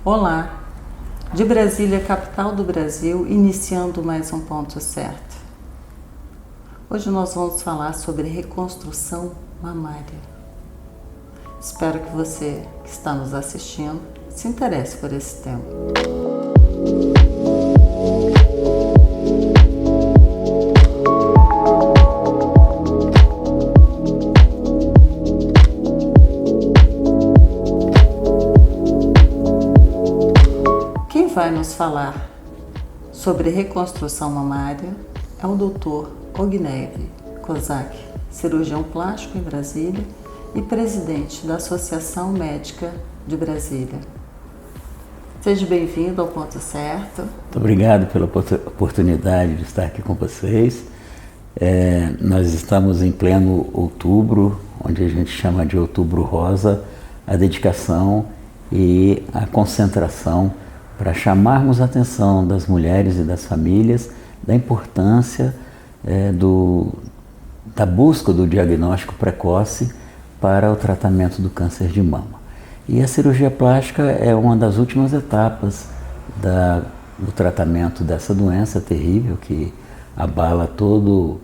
Olá, de Brasília, capital do Brasil, iniciando mais um Ponto Certo. Hoje nós vamos falar sobre reconstrução mamária. Espero que você que está nos assistindo se interesse por esse tema. Quem vai nos falar sobre reconstrução mamária é o Dr. Ognev Kozak, cirurgião plástico em Brasília e presidente da Associação Médica de Brasília. Seja bem-vindo ao Ponto Certo. Muito obrigado pela oportunidade de estar aqui com vocês. Nós estamos em pleno outubro, onde a gente chama de Outubro Rosa, a dedicação e a concentração para chamarmos a atenção das mulheres e das famílias da importância da busca do diagnóstico precoce para o tratamento do câncer de mama. E a cirurgia plástica é uma das últimas etapas do tratamento dessa doença terrível que abala todo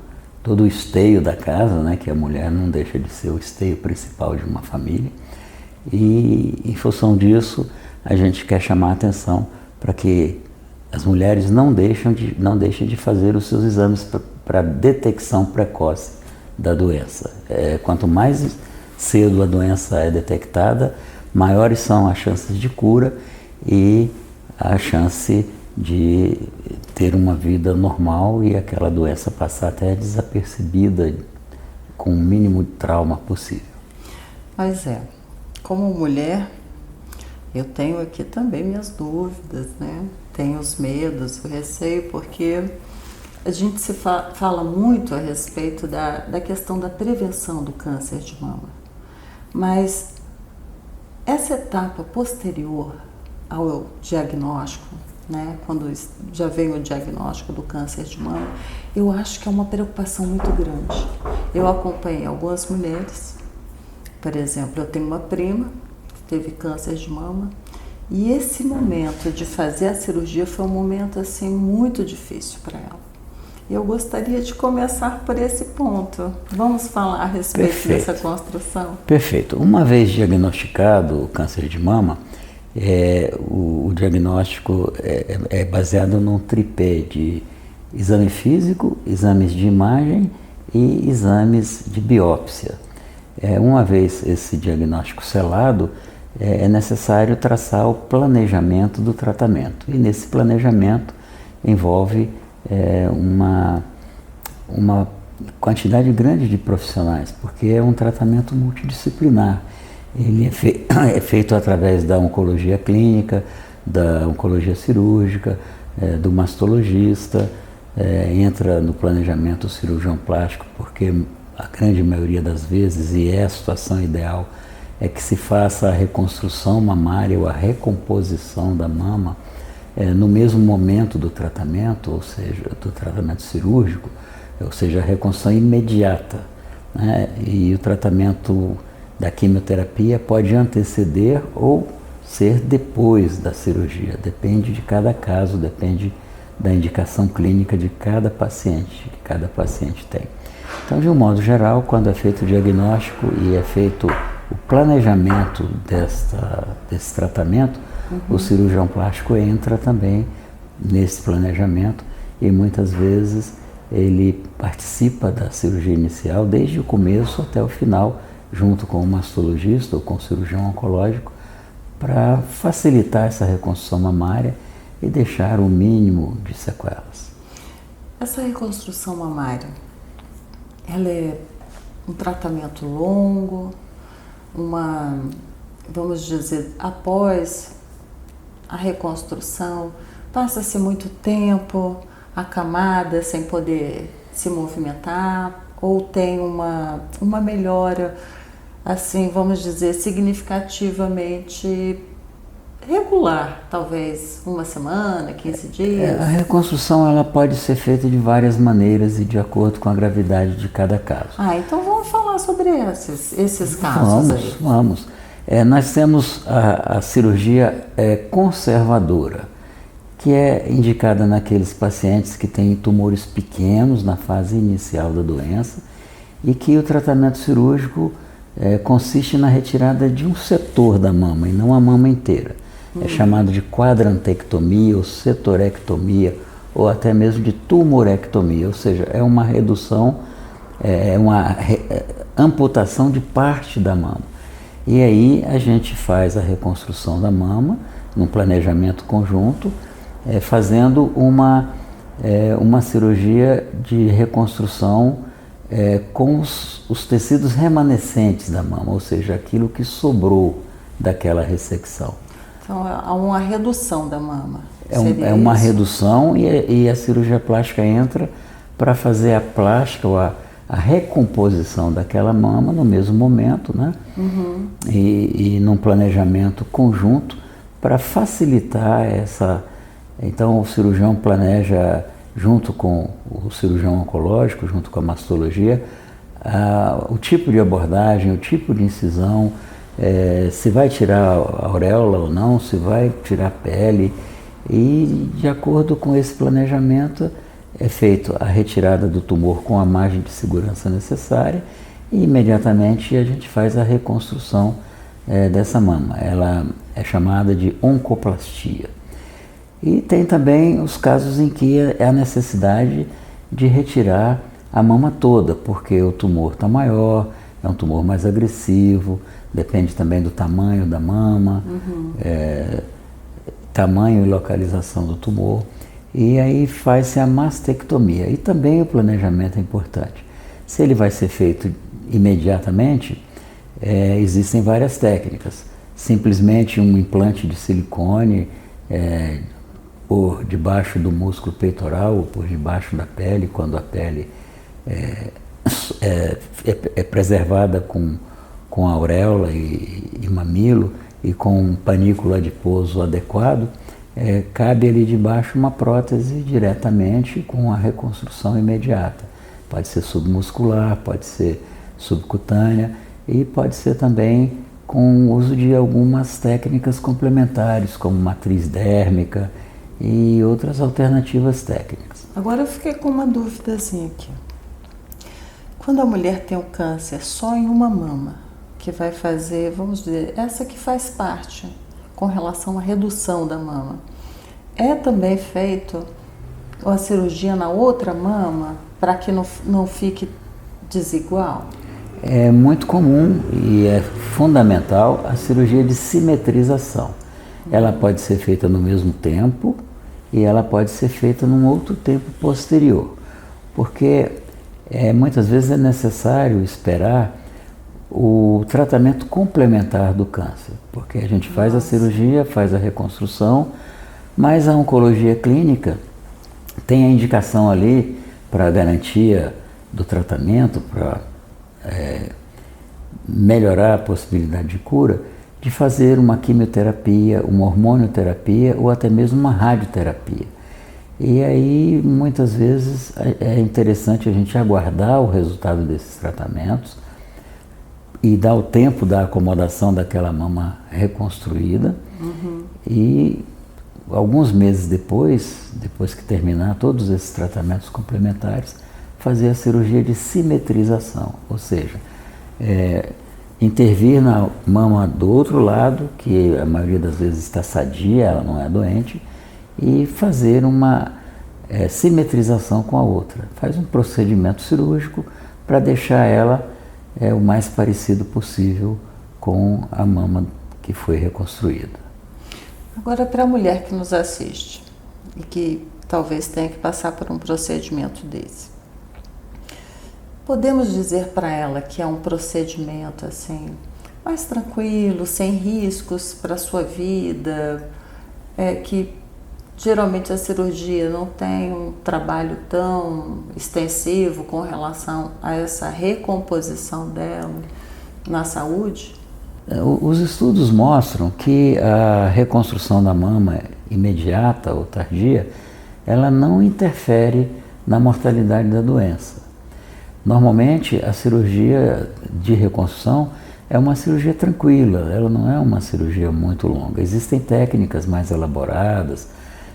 o esteio da casa, né, que a mulher não deixa de ser o esteio principal de uma família. E em função disso, a gente quer chamar a atenção para que as mulheres não deixem de fazer os seus exames para detecção precoce da doença. Quanto mais cedo a doença é detectada, maiores são as chances de cura e a chance de ter uma vida normal e aquela doença passar até desapercebida com o mínimo de trauma possível. Mas como mulher, eu tenho aqui também minhas dúvidas, né? Tenho os medos, o receio, porque a gente se fala muito a respeito da questão da prevenção do câncer de mama. Mas essa etapa posterior ao diagnóstico, né, quando já vem o diagnóstico do câncer de mama, eu acho que é uma preocupação muito grande. Eu acompanhei algumas mulheres, por exemplo, eu tenho uma prima que teve câncer de mama, e esse momento de fazer a cirurgia foi um momento assim muito difícil para ela. Eu gostaria de começar por esse ponto. Vamos falar a respeito dessa construção? Perfeito. Uma vez diagnosticado o câncer de mama, o diagnóstico é baseado num tripé de exame físico, exames de imagem e exames de biópsia. Uma vez esse diagnóstico selado, é necessário traçar o planejamento do tratamento. E nesse planejamento envolve uma quantidade grande de profissionais, porque é um tratamento multidisciplinar. Ele é feito através da oncologia clínica, da oncologia cirúrgica, do mastologista, entra no planejamento o cirurgião plástico, porque a grande maioria das vezes, e é a situação ideal, é que se faça a reconstrução mamária ou a recomposição da mama no mesmo momento do tratamento, ou seja, do tratamento cirúrgico, ou seja, a reconstrução imediata, né? E o tratamento da quimioterapia pode anteceder ou ser depois da cirurgia, depende de cada caso, depende da indicação clínica de cada paciente, que cada paciente tem. Então, de um modo geral, quando é feito o diagnóstico e é feito o planejamento desse tratamento, o cirurgião plástico entra também nesse planejamento e muitas vezes ele participa da cirurgia inicial desde o começo até o final, junto com o mastologista ou com o cirurgião oncológico, para facilitar essa reconstrução mamária e deixar o mínimo de sequelas. Essa reconstrução mamária, ela é um tratamento longo, vamos dizer, após a reconstrução, passa-se muito tempo acamada, sem poder se movimentar, ou tem uma melhora, assim, vamos dizer, significativamente regular, talvez uma semana, 15 dias? A reconstrução ela pode ser feita de várias maneiras e de acordo com a gravidade de cada caso. Então vamos falar sobre esses casos aí. Vamos. Nós temos a cirurgia conservadora, que é indicada naqueles pacientes que têm tumores pequenos na fase inicial da doença e que o tratamento cirúrgico consiste na retirada de um setor da mama e não a mama inteira. É chamado de quadrantectomia ou setorectomia ou até mesmo de tumorectomia, ou seja, é uma redução, uma amputação de parte da mama. E aí a gente faz a reconstrução da mama, num planejamento conjunto, fazendo uma cirurgia de reconstrução com os tecidos remanescentes da mama, ou seja, aquilo que sobrou daquela ressecção. Então há uma redução da mama. É uma redução e a cirurgia plástica entra para fazer a plástica ou a recomposição daquela mama no mesmo momento, né? Uhum. E num planejamento conjunto para facilitar essa. Então o cirurgião planeja junto com o cirurgião oncológico, junto com a mastologia, o tipo de abordagem, o tipo de incisão, se vai tirar a auréola ou não, se vai tirar a pele, e de acordo com esse planejamento é feita a retirada do tumor com a margem de segurança necessária e imediatamente a gente faz a reconstrução dessa mama. Ela é chamada de oncoplastia. E tem também os casos em que é a necessidade de retirar a mama toda, porque o tumor está maior, é um tumor mais agressivo, depende também do tamanho da mama, tamanho e localização do tumor. E aí faz-se a mastectomia. E também o planejamento é importante. Se ele vai ser feito imediatamente, existem várias técnicas. Simplesmente um implante de silicone por debaixo do músculo peitoral ou por debaixo da pele, quando a pele é preservada com auréola e mamilo e com um panículo adiposo adequado, cabe ali debaixo uma prótese diretamente com a reconstrução imediata. Pode ser submuscular, pode ser subcutânea e pode ser também com o uso de algumas técnicas complementares, como matriz dérmica e outras alternativas técnicas. Agora eu fiquei com uma dúvidazinha aqui. Quando a mulher tem um câncer só em uma mama, que vai fazer, vamos dizer, essa que faz parte com relação à redução da mama, é também feito a cirurgia na outra mama para que não fique desigual? É muito comum e é fundamental a cirurgia de simetrização. Ela pode ser feita no mesmo tempo e ela pode ser feita num outro tempo posterior, porque muitas vezes é necessário esperar o tratamento complementar do câncer, porque a gente faz a cirurgia, faz a reconstrução, mas a oncologia clínica tem a indicação ali para a garantia do tratamento, para melhorar a possibilidade de cura, de fazer uma quimioterapia, uma hormonioterapia ou até mesmo uma radioterapia. E aí, muitas vezes, é interessante a gente aguardar o resultado desses tratamentos e dar o tempo da acomodação daquela mama reconstruída. E alguns meses depois que terminar todos esses tratamentos complementares, fazer a cirurgia de simetrização, ou seja, intervir na mama do outro lado, que a maioria das vezes está sadia, ela não é doente, e fazer uma simetrização com a outra. Faz um procedimento cirúrgico para deixar ela o mais parecido possível com a mama que foi reconstruída. Agora, para a mulher que nos assiste e que talvez tenha que passar por um procedimento desse, podemos dizer para ela que é um procedimento assim mais tranquilo, sem riscos para a sua vida, que geralmente a cirurgia não tem um trabalho tão extensivo com relação a essa recomposição dela na saúde? Os estudos mostram que a reconstrução da mama imediata ou tardia, ela não interfere na mortalidade da doença. Normalmente, a cirurgia de reconstrução é uma cirurgia tranquila, ela não é uma cirurgia muito longa. Existem técnicas mais elaboradas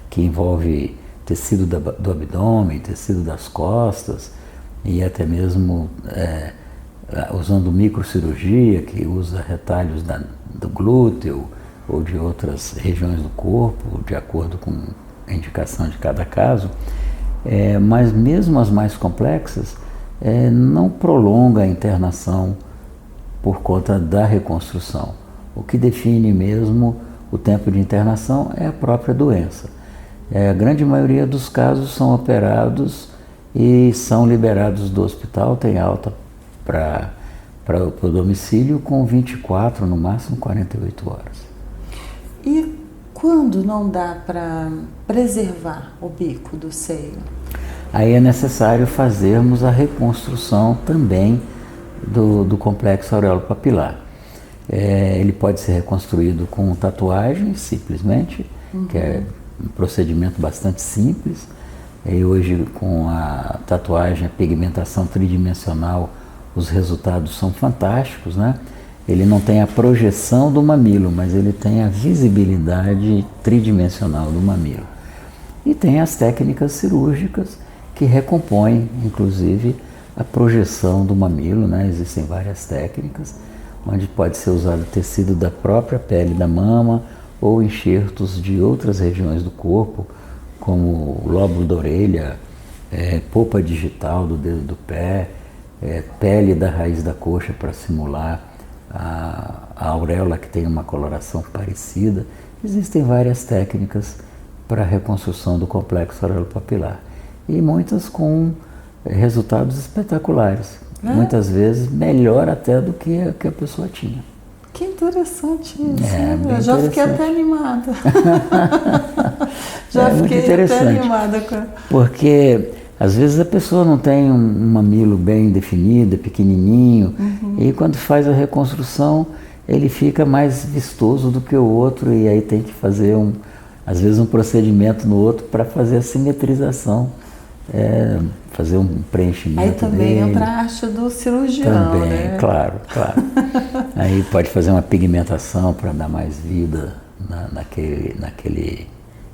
que envolvem tecido do abdômen, tecido das costas e até mesmo usando microcirurgia, que usa retalhos do glúteo ou de outras regiões do corpo, de acordo com a indicação de cada caso. Mas mesmo as mais complexas não prolonga a internação por conta da reconstrução. O que define mesmo o tempo de internação é a própria doença. A grande maioria dos casos são operados e são liberados do hospital, tem alta para o domicílio com 24, no máximo 48 horas. E quando não dá para preservar o bico do seio? Aí é necessário fazermos a reconstrução também do complexo aureolo-papilar. Ele pode ser reconstruído com tatuagem, simplesmente, que é um procedimento bastante simples. E hoje, com a tatuagem, a pigmentação tridimensional, os resultados são fantásticos, né? Ele não tem a projeção do mamilo, mas ele tem a visibilidade tridimensional do mamilo. E tem as técnicas cirúrgicas que recompõem, inclusive, a projeção do mamilo, né? Existem várias técnicas, onde pode ser usado tecido da própria pele da mama ou enxertos de outras regiões do corpo, como o lóbulo da orelha, polpa digital do dedo do pé, pele da raiz da coxa para simular a auréola que tem uma coloração parecida. Existem várias técnicas para a reconstrução do complexo aureolo-papilar e muitas com resultados espetaculares, muitas vezes melhor até do que a pessoa tinha. Que interessante isso, eu já fiquei até animada. Porque às vezes a pessoa não tem um mamilo bem definido, é pequenininho, e quando faz a reconstrução ele fica mais vistoso do que o outro, e aí tem que fazer às vezes um procedimento no outro para fazer a simetrização, fazer um preenchimento. Aí também dele. entra a arte do cirurgião, também, né? Claro. Aí pode fazer uma pigmentação para dar mais vida naquele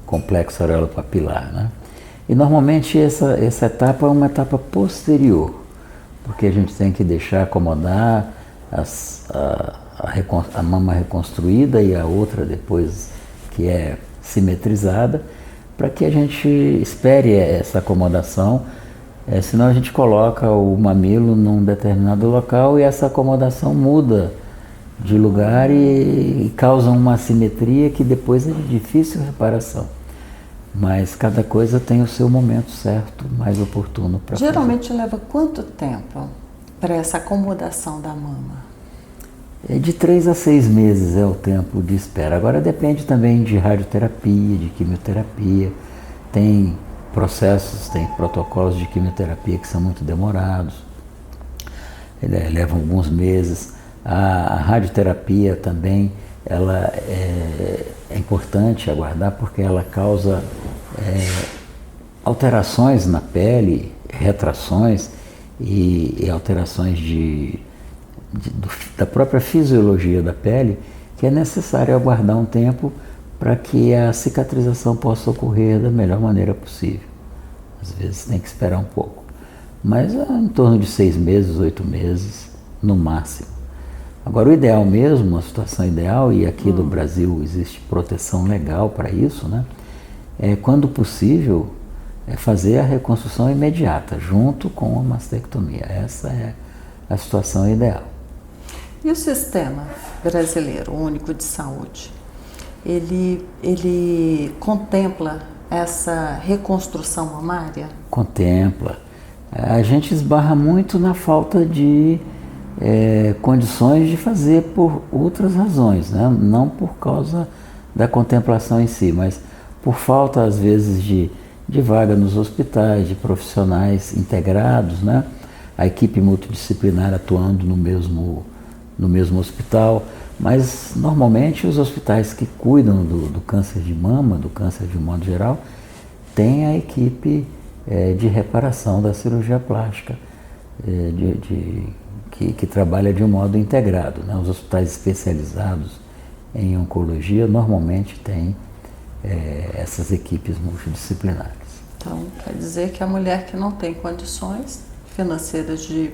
complexo aureolo-papilar, né? E normalmente essa etapa é uma etapa posterior, porque a gente tem que deixar acomodar a mama reconstruída e a outra depois que é simetrizada, para que a gente espere essa acomodação, senão a gente coloca o mamilo num determinado local e essa acomodação muda de lugar e causa uma assimetria que depois é de difícil reparação. Mas cada coisa tem o seu momento certo, mais oportuno para fazer. Geralmente leva quanto tempo para essa acomodação da mama? De 3 a 6 meses é o tempo de espera. Agora depende também de radioterapia, de quimioterapia. Tem processos, tem protocolos de quimioterapia que são muito demorados, levam alguns meses. A radioterapia também, ela é importante aguardar porque ela causa alterações na pele, retrações e alterações da própria fisiologia da pele, que é necessário aguardar um tempo para que a cicatrização possa ocorrer da melhor maneira possível. Às vezes tem que esperar um pouco, mas em torno de 6 meses, 8 meses no máximo. Agora o ideal mesmo, a situação ideal, e aqui no Brasil existe proteção legal para isso, né? Quando possível, fazer a reconstrução imediata, junto com a mastectomia. Essa é a situação ideal. E o sistema brasileiro único de saúde, ele contempla essa reconstrução mamária? Contempla. A gente esbarra muito na falta de condições de fazer por outras razões, né? Não por causa da contemplação em si, mas por falta às vezes de vaga nos hospitais, de profissionais integrados, né? A equipe multidisciplinar atuando no mesmo hospital, mas normalmente os hospitais que cuidam do câncer de mama, do câncer de um modo geral, têm a equipe de reparação da cirurgia plástica, que trabalha de um modo integrado, né? Os hospitais especializados em oncologia normalmente têm essas equipes multidisciplinares. Então, quer dizer que a mulher que não tem condições financeiras de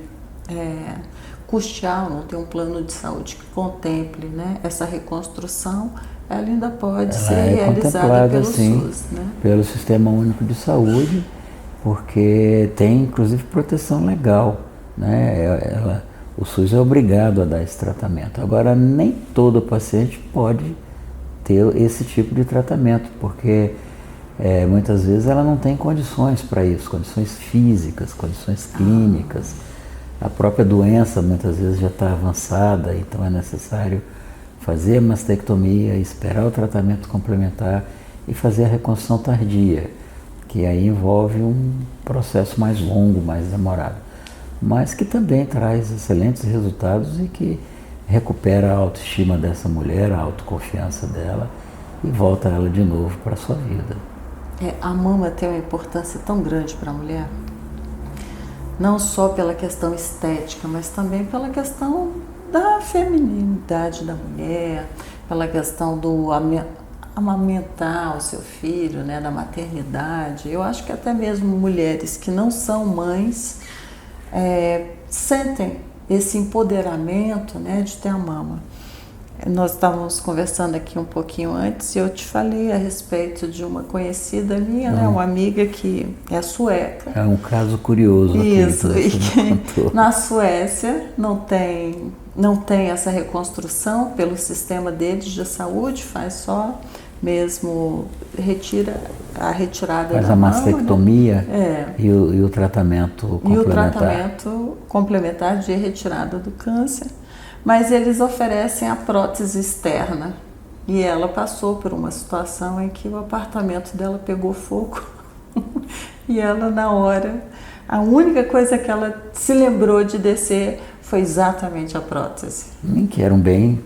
custear, não tem um plano de saúde que contemple, né, essa reconstrução, ela ainda pode ser realizada pelo SUS, né? Pelo Sistema Único de Saúde, porque tem inclusive proteção legal, né? O SUS é obrigado a dar esse tratamento. Agora, nem todo paciente pode ter esse tipo de tratamento, porque muitas vezes ela não tem condições para isso, condições físicas, condições clínicas. A própria doença muitas vezes já está avançada, então é necessário fazer a mastectomia, esperar o tratamento complementar e fazer a reconstrução tardia, que aí envolve um processo mais longo, mais demorado, mas que também traz excelentes resultados e que recupera a autoestima dessa mulher, a autoconfiança dela e volta ela de novo para a sua vida. A mama tem uma importância tão grande para a mulher, não só pela questão estética, mas também pela questão da feminilidade da mulher, pela questão do amamentar o seu filho, né, da maternidade. Eu acho que até mesmo mulheres que não são mães sentem esse empoderamento, né, de ter a mama. Nós estávamos conversando aqui um pouquinho antes e eu te falei a respeito de uma conhecida minha, né, uma amiga que é sueca. É um caso curioso. Isso, e que na Suécia não tem essa reconstrução pelo sistema deles de saúde, faz só mesmo a retirada faz da a mama, mastectomia, né? e o tratamento complementar. E o tratamento complementar de retirada do câncer. Mas eles oferecem a prótese externa. E ela passou por uma situação em que o apartamento dela pegou fogo. E ela, na hora, a única coisa que ela se lembrou de descer foi exatamente a prótese. Que era um bem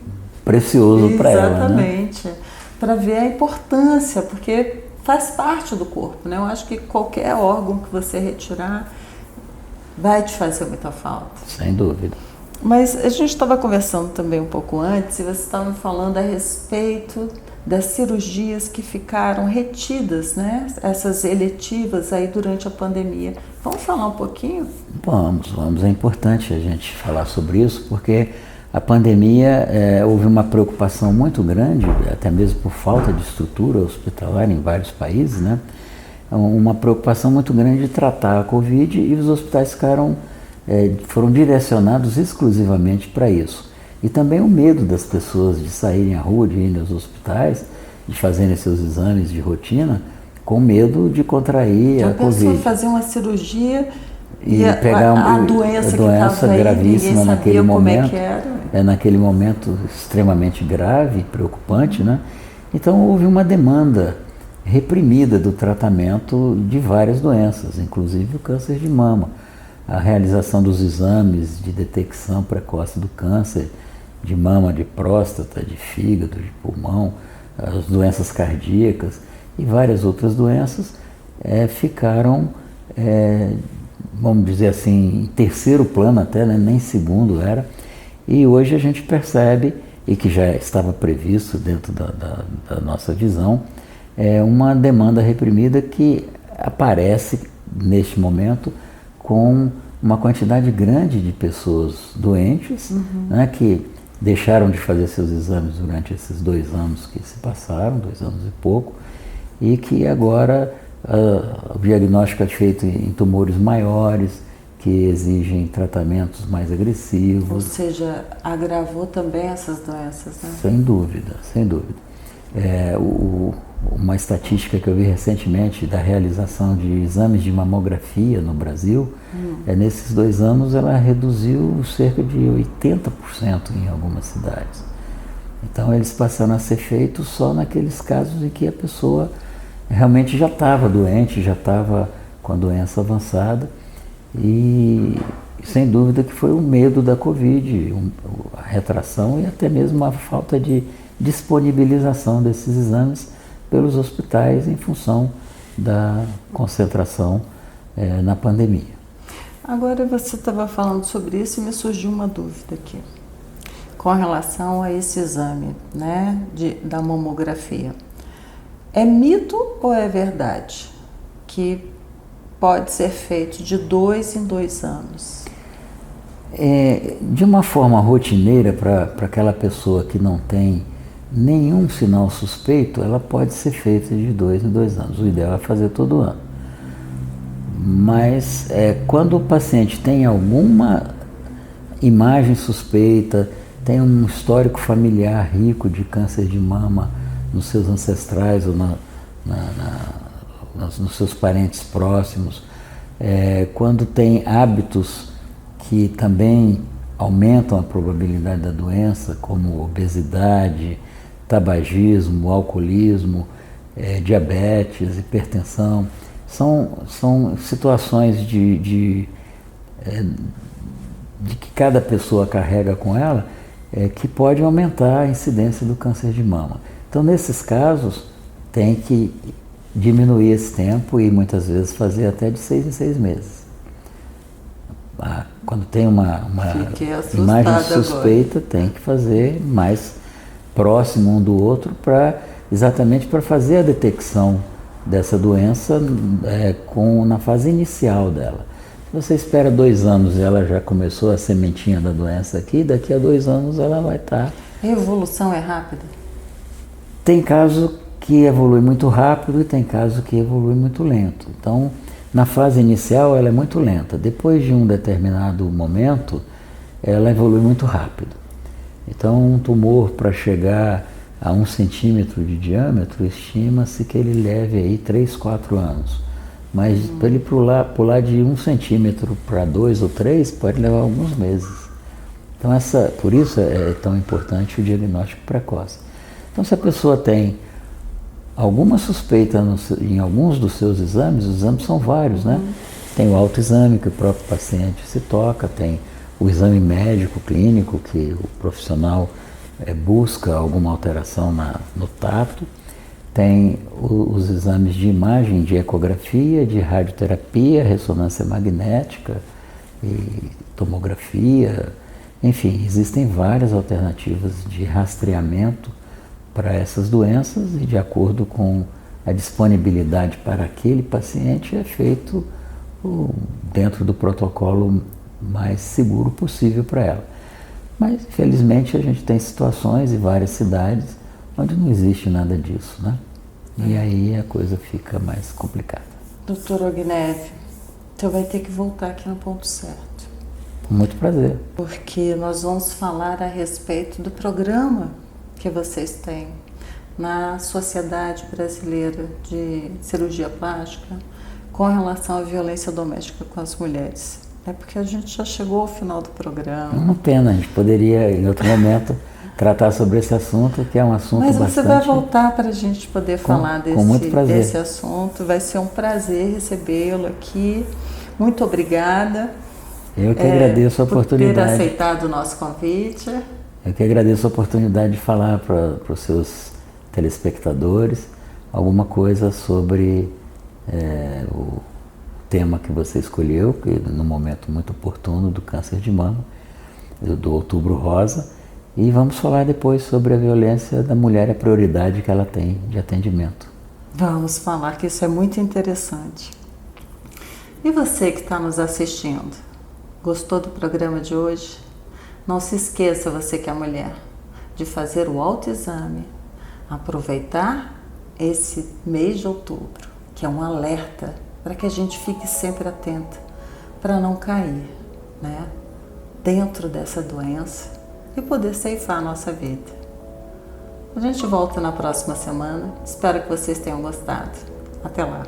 precioso para ela, né? Exatamente. Para ver a importância, porque faz parte do corpo, né? Eu acho que qualquer órgão que você retirar vai te fazer muita falta. Sem dúvida. Mas a gente estava conversando também um pouco antes e você estava me falando a respeito das cirurgias que ficaram retidas, né? Essas eletivas aí durante a pandemia. Vamos falar um pouquinho? Vamos. É importante a gente falar sobre isso, porque a pandemia houve uma preocupação muito grande, até mesmo por falta de estrutura hospitalar em vários países, né? Uma preocupação muito grande de tratar a Covid e os hospitais foram direcionados exclusivamente para isso. E também o medo das pessoas de saírem à rua, de irem aos hospitais, de fazerem seus exames de rotina, com medo de contrair a Covid. A pessoa fazer uma cirurgia e pegar a doença que estava aí, gravíssima naquele momento, naquele momento extremamente grave, preocupante, né? Então houve uma demanda reprimida do tratamento de várias doenças, inclusive o câncer de mama. A realização dos exames de detecção precoce do câncer de mama, de próstata, de fígado, de pulmão, as doenças cardíacas e várias outras doenças ficaram, vamos dizer assim, em terceiro plano até, né? Nem segundo era. E hoje a gente percebe, e que já estava previsto dentro da nossa visão, uma demanda reprimida que aparece neste momento com uma quantidade grande de pessoas doentes, né, que deixaram de fazer seus exames durante esses 2 anos que se passaram, 2 anos e pouco, e que agora o diagnóstico é feito em tumores maiores, que exigem tratamentos mais agressivos. Ou seja, agravou também essas doenças, né? Sem dúvida, sem dúvida. Uma estatística que eu vi recentemente da realização de exames de mamografia no Brasil, nesses 2 anos ela reduziu cerca de 80% em algumas cidades. Então eles passaram a ser feitos só naqueles casos em que a pessoa realmente já estava doente, já estava com a doença avançada, e sem dúvida que foi o medo da Covid, a retração e até mesmo a falta de disponibilização desses exames pelos hospitais em função da concentração na pandemia. Agora você estava falando sobre isso e me surgiu uma dúvida aqui. Com relação a esse exame, né, da mamografia. É mito ou é verdade que pode ser feito de 2 em 2 anos? De uma forma rotineira, para aquela pessoa que não tem nenhum sinal suspeito, ela pode ser feita de 2 em 2 anos. O ideal é fazer todo ano. Mas quando o paciente tem alguma imagem suspeita, tem um histórico familiar rico de câncer de mama nos seus ancestrais ou nos seus parentes próximos, quando tem hábitos que também aumentam a probabilidade da doença, como obesidade, tabagismo, alcoolismo, diabetes, hipertensão, são situações de que cada pessoa carrega com ela, que pode aumentar a incidência do câncer de mama. Então, nesses casos, tem que diminuir esse tempo e muitas vezes fazer até de 6 em 6 meses. Quando tem uma imagem suspeita, agora tem que fazer mais próximo um do outro, exatamente para fazer a detecção dessa doença na fase inicial dela. Se você espera 2 anos e ela já começou a sementinha da doença aqui, daqui a 2 anos ela vai estar... A evolução é rápida? Tem caso que evolui muito rápido e tem caso que evolui muito lento. Então, na fase inicial ela é muito lenta. Depois de um determinado momento, ela evolui muito rápido. Então, um tumor para chegar a 1 centímetro de diâmetro, estima-se que ele leve aí 3, 4 anos. Mas para ele pular de 1 centímetro para 2 ou 3, pode levar alguns meses. Então, por isso é tão importante o diagnóstico precoce. Então, se a pessoa tem alguma suspeita em alguns dos seus exames, os exames são vários, né? Tem o autoexame que o próprio paciente se toca, tem o exame médico clínico que o profissional busca alguma alteração no tato, tem os exames de imagem, de ecografia, de radioterapia, ressonância magnética e tomografia, enfim, existem várias alternativas de rastreamento para essas doenças e de acordo com a disponibilidade para aquele paciente é feito dentro do protocolo mais seguro possível para ela. Mas, infelizmente, a gente tem situações em várias cidades onde não existe nada disso, né? E aí a coisa fica mais complicada. Doutor Ogneve, você vai ter que voltar aqui no ponto certo. Com muito prazer. Porque nós vamos falar a respeito do programa que vocês têm na Sociedade Brasileira de Cirurgia Plástica com relação à violência doméstica com as mulheres. É porque a gente já chegou ao final do programa. Uma pena, a gente poderia em outro momento tratar sobre esse assunto, que é um assunto bastante... Mas você vai voltar para a gente poder falar desse assunto. Vai ser um prazer recebê-lo aqui. Muito obrigada. Eu que agradeço a oportunidade. Por ter aceitado o nosso convite. Eu que agradeço a oportunidade de falar para os seus telespectadores alguma coisa sobre o tema que você escolheu, que no momento muito oportuno do câncer de mama, do Outubro Rosa, e vamos falar depois sobre a violência da mulher e a prioridade que ela tem de atendimento. Vamos falar, que isso é muito interessante. E você que está nos assistindo, gostou do programa de hoje? Não se esqueça, você que é mulher, de fazer o autoexame, aproveitar esse mês de outubro, que é um alerta para que a gente fique sempre atenta, para não cair, né, dentro dessa doença e poder ceifar a nossa vida. A gente volta na próxima semana. Espero que vocês tenham gostado. Até lá!